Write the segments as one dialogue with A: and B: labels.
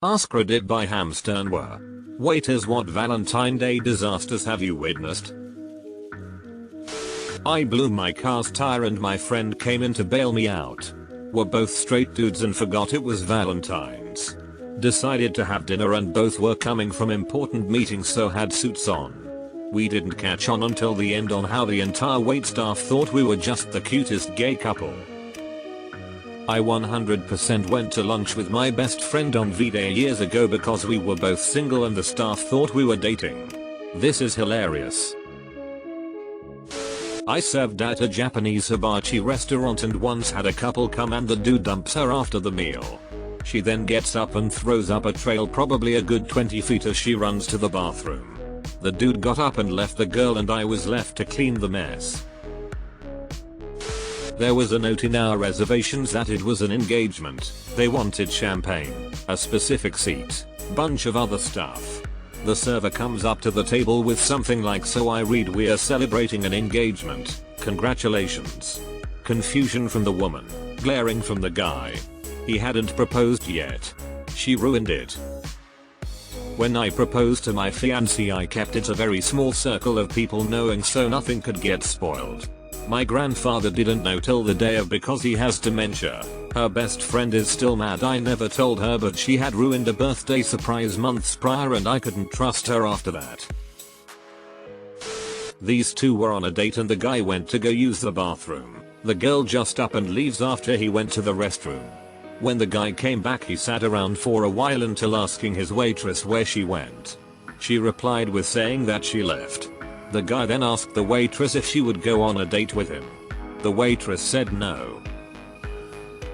A: AskReddit by Hamsternwer. Waiters, what Valentine Day disasters have you witnessed? I blew my car's tire and my friend came in to bail me out. We're both straight dudes and forgot it was Valentine's. Decided to have dinner and both were coming from important meetings, so had suits on. We didn't catch on until the end on how the entire waitstaff thought we were just the cutest gay couple. I 100% went to lunch with my best friend on V-Day years ago because we were both single and the staff thought we were dating. This is hilarious. I served at a Japanese hibachi restaurant and once had a couple come and the dude dumps her after the meal. She then gets up and throws up a trail probably a good 20 feet as she runs to the bathroom. The dude got up and left the girl and I was left to clean the mess. There was a note in our reservations that it was an engagement. They wanted champagne, a specific seat, bunch of other stuff. The server comes up to the table with something like, so I read, "We are celebrating an engagement, congratulations." Confusion from the woman, glaring from the guy. He hadn't proposed yet. She ruined it. When I proposed to my fiancée, I kept it a very small circle of people knowing so nothing could get spoiled. My grandfather didn't know till the day of because he has dementia. Her best friend is still mad I never told her, but she had ruined a birthday surprise months prior and I couldn't trust her after that. These two were on a date and the guy went to go use the bathroom. The girl just up and leaves after he went to the restroom. When the guy came back, he sat around for a while until asking his waitress where she went. She replied with saying that she left. The guy then asked the waitress if she would go on a date with him. The waitress said no.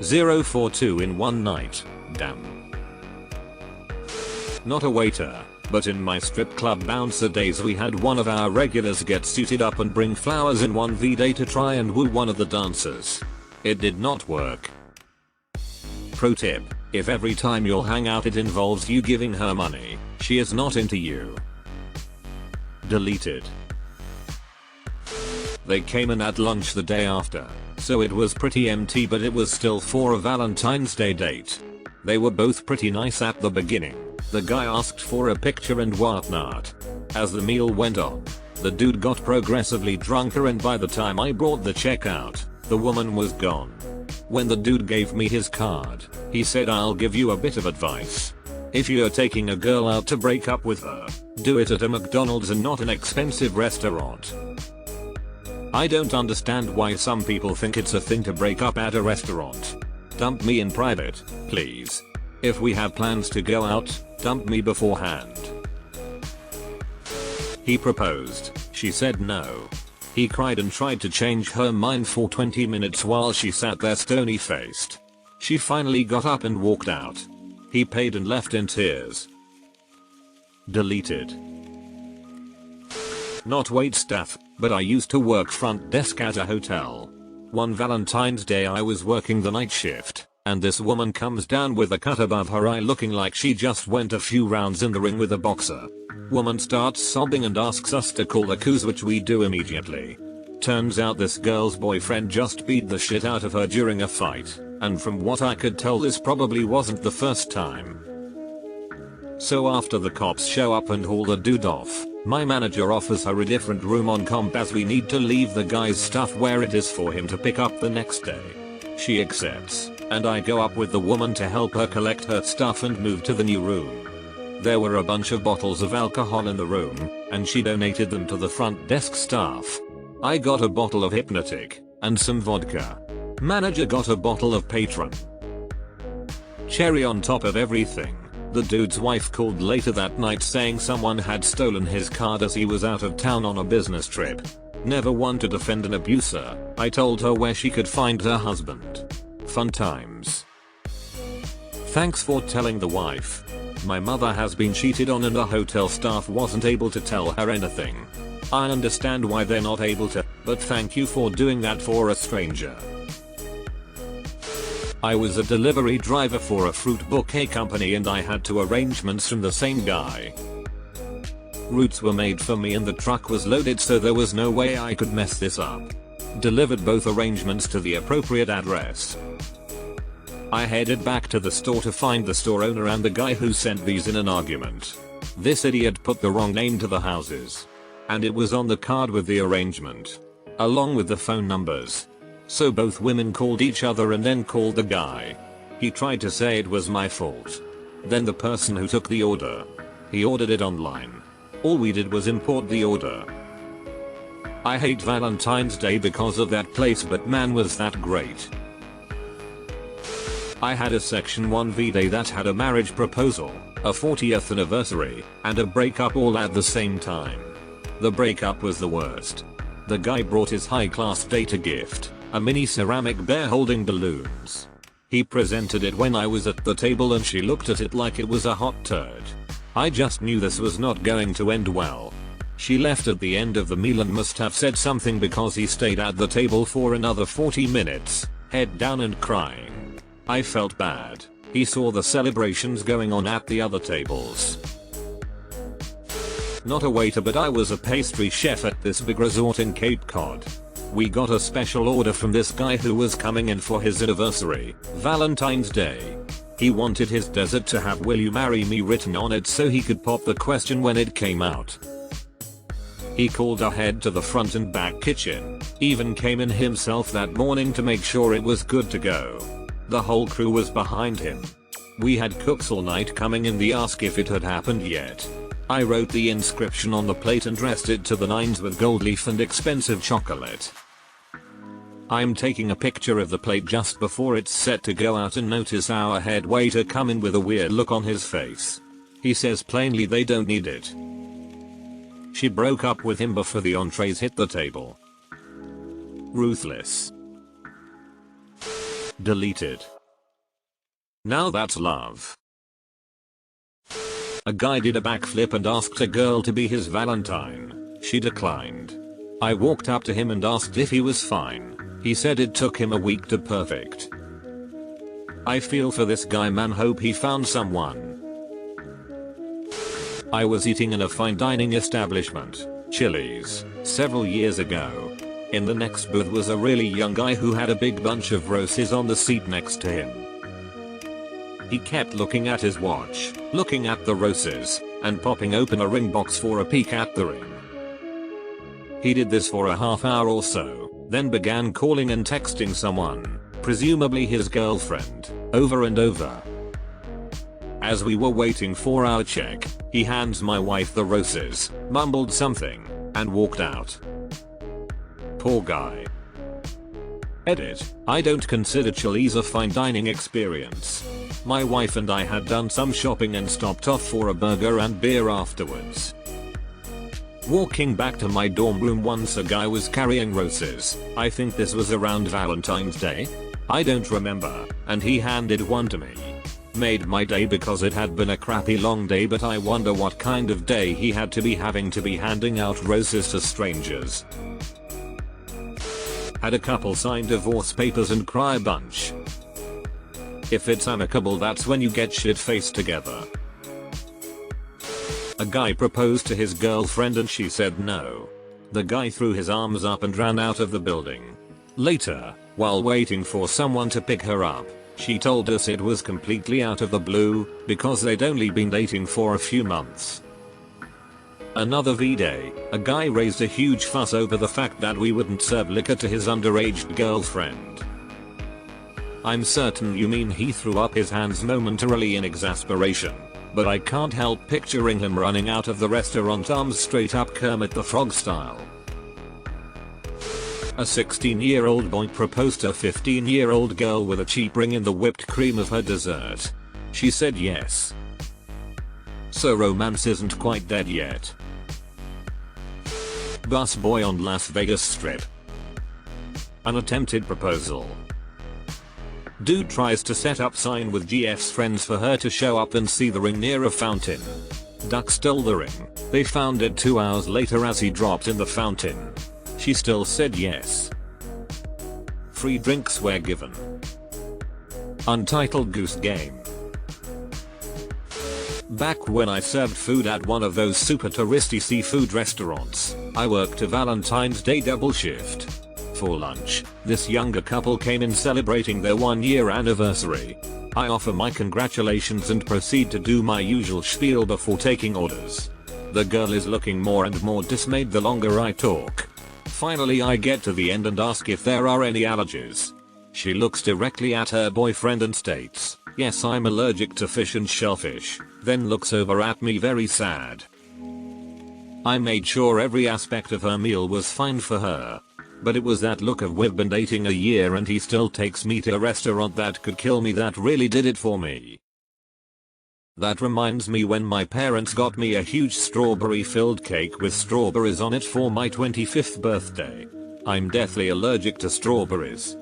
A: 042 in one night, damn. Not a waiter, but in my strip club bouncer days we had one of our regulars get suited up and bring flowers in one V-Day to try and woo one of the dancers. It did not work. Pro tip, if every time you'll hang out it involves you giving her money, she is not into you. Deleted. They came in at lunch the day after, so it was pretty empty, but it was still for a Valentine's Day date. They were both pretty nice at the beginning. The guy asked for a picture and whatnot. As the meal went on, the dude got progressively drunker and by the time I brought the check out, the woman was gone. When the dude gave me his card, he said, "I'll give you a bit of advice. If you're taking a girl out to break up with her, do it at a McDonald's and not an expensive restaurant." I don't understand why some people think it's a thing to break up at a restaurant. Dump me in private, please. If we have plans to go out, dump me beforehand. He proposed. She said no. He cried and tried to change her mind for 20 minutes while she sat there stony faced. She finally got up and walked out. He paid and left in tears. Deleted. Not wait staff, but I used to work front desk at a hotel. One Valentine's Day I was working the night shift, and this woman comes down with a cut above her eye looking like she just went a few rounds in the ring with a boxer. Woman starts sobbing and asks us to call the coos, which we do immediately. Turns out this girl's boyfriend just beat the shit out of her during a fight, and from what I could tell this probably wasn't the first time. So after the cops show up and haul the dude off, my manager offers her a different room on comp as we need to leave the guy's stuff where it is for him to pick up the next day. She accepts, and I go up with the woman to help her collect her stuff and move to the new room. There were a bunch of bottles of alcohol in the room, and she donated them to the front desk staff. I got a bottle of Hypnotic, and some vodka. Manager got a bottle of Patron. Cherry on top of everything, the dude's wife called later that night saying someone had stolen his card as he was out of town on a business trip. Never one to defend an abuser, I told her where she could find her husband. Fun times. Thanks for telling the wife. My mother has been cheated on and the hotel staff wasn't able to tell her anything. I understand why they're not able to, but thank you for doing that for a stranger. I was a delivery driver for a fruit bouquet company and I had two arrangements from the same guy. Routes were made for me and the truck was loaded, so there was no way I could mess this up. Delivered both arrangements to the appropriate address. I headed back to the store to find the store owner and the guy who sent these in an argument. This idiot put the wrong name to the houses. And it was on the card with the arrangement. Along with the phone numbers. So both women called each other and then called the guy. He tried to say it was my fault. Then the person who took the order. He ordered it online. All we did was import the order. I hate Valentine's Day because of that place, but man was that great. I had a section 1 V-Day that had a marriage proposal, a 40th anniversary, and a breakup all at the same time. The breakup was the worst. The guy brought his high-class date a gift, a mini ceramic bear holding balloons. He presented it when I was at the table and she looked at it like it was a hot turd. I just knew this was not going to end well. She left at the end of the meal and must have said something because he stayed at the table for another 40 minutes, head down and crying. I felt bad. He saw the celebrations going on at the other tables. Not a waiter, but I was a pastry chef at this big resort in Cape Cod. We got a special order from this guy who was coming in for his anniversary, Valentine's Day. He wanted his dessert to have "Will you marry me" written on it so he could pop the question when it came out. He called ahead to the front and back kitchen, even came in himself that morning to make sure it was good to go. The whole crew was behind him. We had cooks all night coming in to ask if it had happened yet. I wrote the inscription on the plate and dressed it to the nines with gold leaf and expensive chocolate. I'm taking a picture of the plate just before it's set to go out and notice our head waiter come in with a weird look on his face. He says plainly they don't need it. She broke up with him before the entrees hit the table. Ruthless. Deleted. Now that's love. A guy did a backflip and asked a girl to be his Valentine. She declined. I walked up to him and asked if he was fine. He said it took him a week to perfect. I feel for this guy, man. Hope he found someone. I was eating in a fine dining establishment, Chili's, several years ago. In the next booth was a really young guy who had a big bunch of roses on the seat next to him. He kept looking at his watch, looking at the roses, and popping open a ring box for a peek at the ring. He did this for a half hour or so, then began calling and texting someone, presumably his girlfriend, over and over. As we were waiting for our check, he hands my wife the roses, mumbled something, and walked out. Poor guy. Edit. I don't consider Chili's a fine dining experience. My wife and I had done some shopping and stopped off for a burger and beer afterwards. Walking back to my dorm room once, a guy was carrying roses. I think this was around Valentine's Day. I don't remember, and he handed one to me. Made my day because it had been a crappy long day, but I wonder what kind of day he had to be having to be handing out roses to strangers. Had a couple sign divorce papers and cry a bunch. If it's amicable, that's when you get shit-faced together. A guy proposed to his girlfriend and she said no. The guy threw his arms up and ran out of the building. Later, while waiting for someone to pick her up, she told us it was completely out of the blue because they'd only been dating for a few months. Another V-Day, a guy raised a huge fuss over the fact that we wouldn't serve liquor to his underage girlfriend. I'm certain you mean he threw up his hands momentarily in exasperation, but I can't help picturing him running out of the restaurant arms straight up Kermit the Frog style. A 16-year-old boy proposed to a 15-year-old girl with a cheap ring in the whipped cream of her dessert. She said yes. So romance isn't quite dead yet. Bus boy on Las Vegas Strip. Unattempted proposal. Dude tries to set up sign with GF's friends for her to show up and see the ring near a fountain. Duck stole the ring. They found it 2 hours later as he dropped in the fountain. She still said yes. Free drinks were given. Untitled Goose Game. Back when I served food at one of those super touristy seafood restaurants, I worked a Valentine's Day double shift. For lunch, this younger couple came in celebrating their 1-year anniversary. I offer my congratulations and proceed to do my usual spiel before taking orders. The girl is looking more and more dismayed the longer I talk. Finally I get to the end and ask if there are any allergies. She looks directly at her boyfriend and states, "Yes, I'm allergic to fish and shellfish," then looks over at me very sad. I made sure every aspect of her meal was fine for her. But it was that look of "we've been dating a year and he still takes me to a restaurant that could kill me" that really did it for me. That reminds me when my parents got me a huge strawberry filled cake with strawberries on it for my 25th birthday. I'm deathly allergic to strawberries.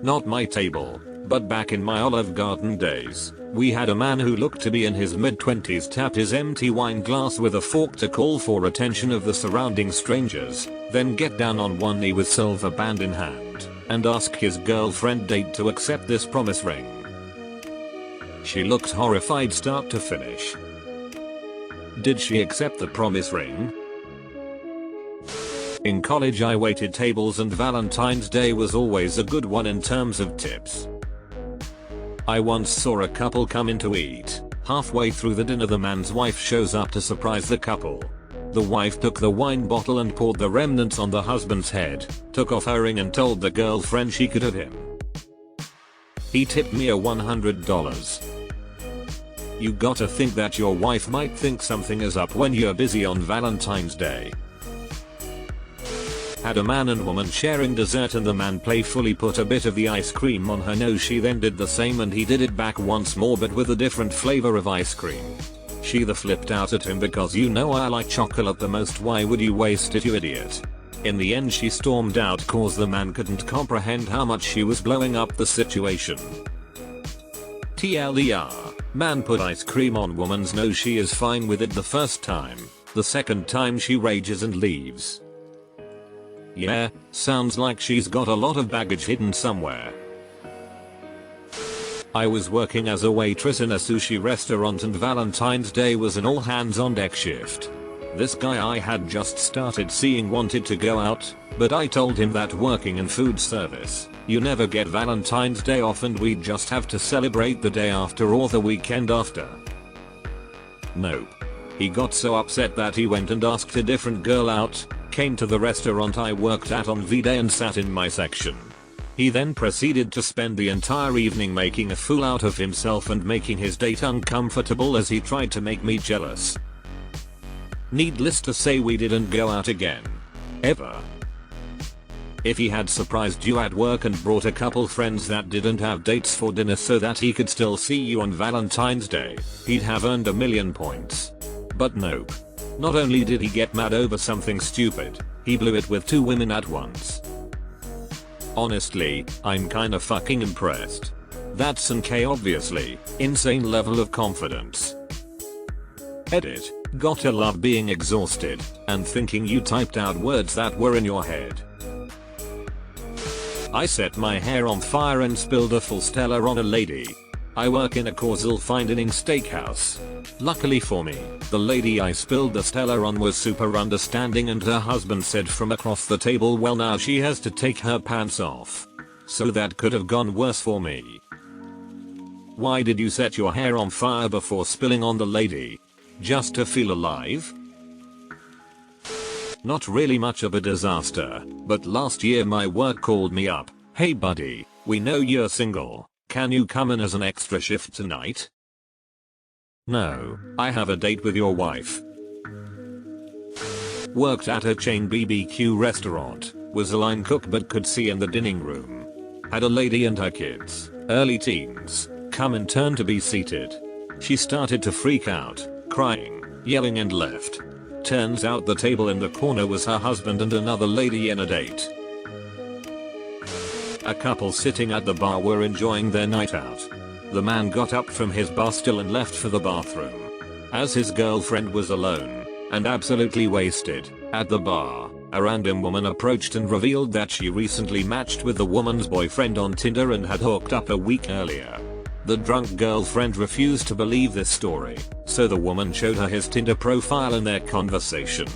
A: Not my table, but back in my Olive Garden days, we had a man who looked to be in his mid-20s tap his empty wine glass with a fork to call for attention of the surrounding strangers, then get down on one knee with silver band in hand, and ask his girlfriend date to accept this promise ring. She looked horrified start to finish. Did she accept the promise ring? In college I waited tables and Valentine's Day was always a good one in terms of tips. I once saw a couple come in to eat. Halfway through the dinner the man's wife shows up to surprise the couple. The wife took the wine bottle and poured the remnants on the husband's head, took off her ring and told the girlfriend she could have him. He tipped me a $100. You gotta think that your wife might think something is up when you're busy on Valentine's Day. Had a man and woman sharing dessert and the man playfully put a bit of the ice cream on her nose. She then did the same and he did it back once more but with a different flavor of ice cream. She flipped out at him because "You know I like chocolate the most, why would you waste it, you idiot?" In the end she stormed out cause the man couldn't comprehend how much she was blowing up the situation. TLDR, man put ice cream on woman's nose. She is fine with it the first time. The second time she rages and leaves. Yeah, sounds like she's got a lot of baggage hidden somewhere. I was working as a waitress in a sushi restaurant and Valentine's Day was an all hands on deck shift. This guy I had just started seeing wanted to go out, but I told him that working in food service, you never get Valentine's Day off and we'd just have to celebrate the day after or the weekend after. Nope. He got so upset that he went and asked a different girl out, came to the restaurant I worked at on V-Day and sat in my section. He then proceeded to spend the entire evening making a fool out of himself and making his date uncomfortable as he tried to make me jealous. Needless to say we didn't go out again. Ever. If he had surprised you at work and brought a couple friends that didn't have dates for dinner so that he could still see you on Valentine's Day, he'd have earned 1,000,000 points. But nope. Not only did he get mad over something stupid, he blew it with 2 women at once. Honestly, I'm kinda fucking impressed. That's an obviously insane level of confidence. Edit. Gotta love being exhausted and thinking you typed out words that were in your head. I set my hair on fire and spilled a full Stella on a lady. I work in a causal fine dining steakhouse. Luckily for me, the lady I spilled the Stella on was super understanding and her husband said from across the table, "Well, now she has to take her pants off." So that could have gone worse for me. Why did you set your hair on fire before spilling on the lady? Just to feel alive? Not really much of a disaster, but last year my work called me up. "Hey buddy, we know you're single. Can you come in as an extra shift tonight?" "No, I have a date with your wife." Worked at a chain BBQ restaurant, was a line cook but could see in the dining room. Had a lady and her kids, early teens, come in turn to be seated. She started to freak out, crying, yelling and left. Turns out the table in the corner was her husband and another lady in a date. A couple sitting at the bar were enjoying their night out. The man got up from his bar stool and left for the bathroom. As his girlfriend was alone, and absolutely wasted, at the bar, a random woman approached and revealed that she recently matched with the woman's boyfriend on Tinder and had hooked up a week earlier. The drunk girlfriend refused to believe this story, so the woman showed her his Tinder profile in their conversation.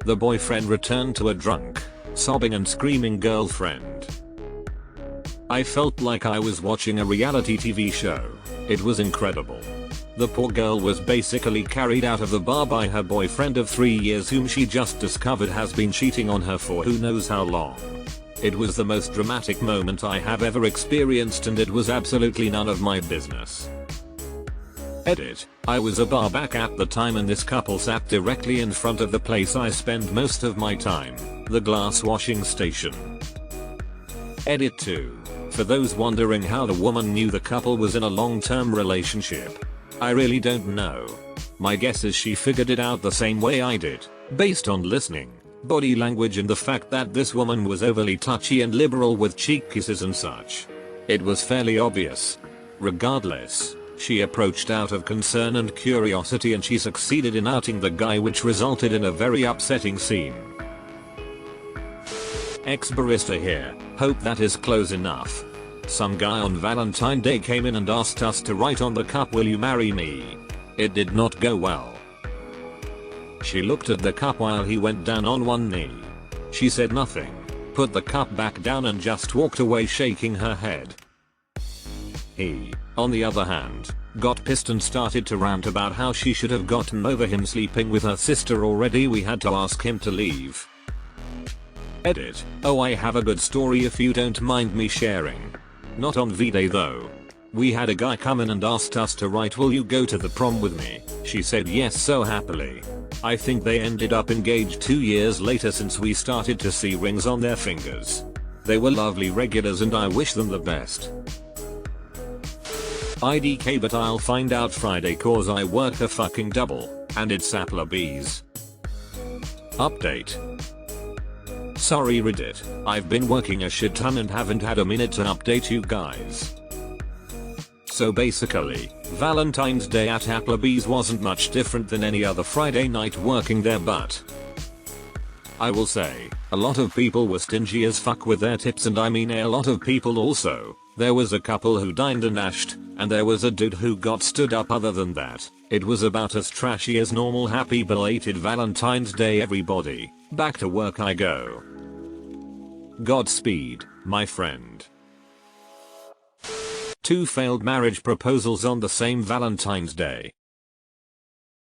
A: The boyfriend returned to a drunk, sobbing and screaming girlfriend. I felt like I was watching a reality TV show. It was incredible. The poor girl was basically carried out of the bar by her boyfriend of 3 years whom she just discovered has been cheating on her for who knows how long. It was the most dramatic moment I have ever experienced and it was absolutely none of my business. Edit. I was a bar back at the time and this couple sat directly in front of the place I spend most of my time, the glass washing station. Edit 2. For those wondering how the woman knew the couple was in a long-term relationship, I really don't know. My guess is she figured it out the same way I did, based on listening, body language and the fact that this woman was overly touchy and liberal with cheek kisses and such. It was fairly obvious. Regardless, she approached out of concern and curiosity and she succeeded in outing the guy, which resulted in a very upsetting scene. Ex-barista here, hope that is close enough. Some guy on Valentine Day came in and asked us to write on the cup, "Will you marry me?" It did not go well. She looked at the cup while he went down on one knee. She said nothing, put the cup back down and just walked away shaking her head. He, on the other hand, got pissed and started to rant about how she should have gotten over him sleeping with her sister already. We had to ask him to leave. Edit. Oh, I have a good story if you don't mind me sharing. Not on V-Day though. We had a guy come in and asked us to write, "Will you go to the prom with me?" She said yes so happily. I think they ended up engaged 2 years later since we started to see rings on their fingers. They were lovely regulars and I wish them the best. IDK, but I'll find out Friday cause I work a fucking double, and it's Applebee's. Update. Sorry Reddit, I've been working a shit ton and haven't had a minute to update you guys. So basically, Valentine's Day at Applebee's wasn't much different than any other Friday night working there, but I will say, a lot of people were stingy as fuck with their tips, and I mean a lot of people also. There was a couple who dined and dashed, and there was a dude who got stood up. Other than that, it was about as trashy as normal. Happy belated Valentine's Day everybody, back to work I go. Godspeed, my friend. 2 failed marriage proposals on the same Valentine's Day.